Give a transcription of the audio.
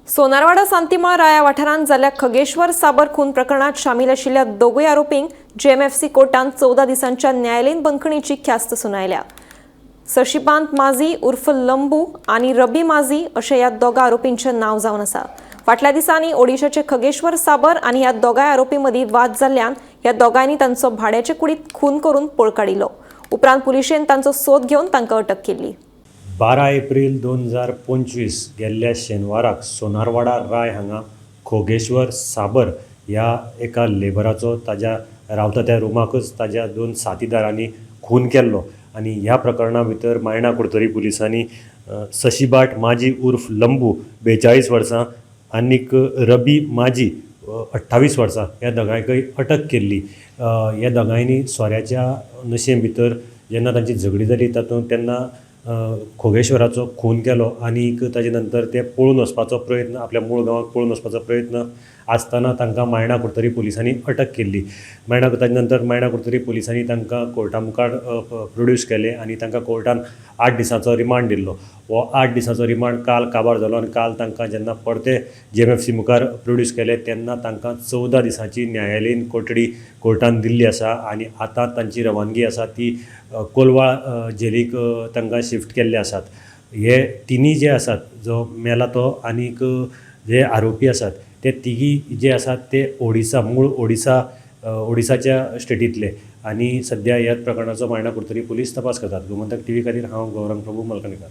सोनारवाडा सांतिमाळ राया वाठारांत जाल्ल्या खगेश्वर साबर खून प्रकरणात शामील आशिल्ल्या दोगूय आरोपींक जेएमएफसी कोर्टान 14 दिसांच्या न्यायालयीन बंदखणीची ख्यास्त सुनायल्या। शशिकांत माझी उर्फ लंबू आणि रबी माझी अशे ह्या दोगा आरोपींचे नाव जावन आसा। फाटल्या दिसांनी ओडिशाचे खगेश्वर साबर आणि ह्या दोगाय आरोपी मदीं वाद जाल्ल्यान ह्या दोगांनी तांचो भाड्याचे कुडींत खून करून पळ काडिल्लो। उपरांत पुलिशेन तांचो सोद घेवन तांकां अटक केल्ली। 12 एप्रिल 2025 गेल्ल्या शेनवाराक सोनारवाडा राय हांगा खोगेश्वर साबर ह्या एका लेबराचो ताज्या रावता त्या रुमाकच ताज्या 2 साथीदारांनी खून केल्लो आणि ह्या प्रकरणा भितर मायणा कुडतरी पुलिसांनी शशिबाट माझी उर्फ लंबू 42 वर्सां आनीक रबी माझी 28 वर्सां ह्या दोगांयकय अटक केल्ली। ह्या दोगांयनी सोऱ्याच्या नशे भितर जेन्ना तांची झगडी जाली तातूंत तेन्ना खोगेश्वराचो खून केलो आनीक ताजे नंतर ते पळून वचपाचो प्रयत्न आपल्या मूळ गांवाक पळून वचपाचो प्रयत्न आसतना तांकां मायणा कुडतरी पुलिसांनी अटक केल्ली। ताजे नंतर मायणा कुडतरी पुलिसांनी तांकां कोर्टा मुखार प्रोड्यूस केले आनी तांकां कोर्टान 8 दिसांचो रिमांड दिल्लो। हो 8 दिसांचो रिमांड काल काबार जालो आनी काल तांकां जेन्ना परते जेएमएफसी मुखार प्रोड्यूस केले तेन्ना तांकां 14 दिसांची न्यायालयीन कोठडी कोर्टान दिल्ली आसा आनी आतां तांची रवानगी आसा ती कोलवा जेलीक तांकां शिफ्ट केल्ले आसात। हे तिनी जे आसात जो मेला तो आनीक जे आरोपी आसात ते तिगी जे आसात ते मूळ ओडिसाच्या स्टेटींतले आनी सद्या ह्या प्रकरणाचो मायणा कुडतरी पुलीस तपास करतात। गोमंतक टीव्ही खातीर हांव गौरंग प्रभू मलकणकार।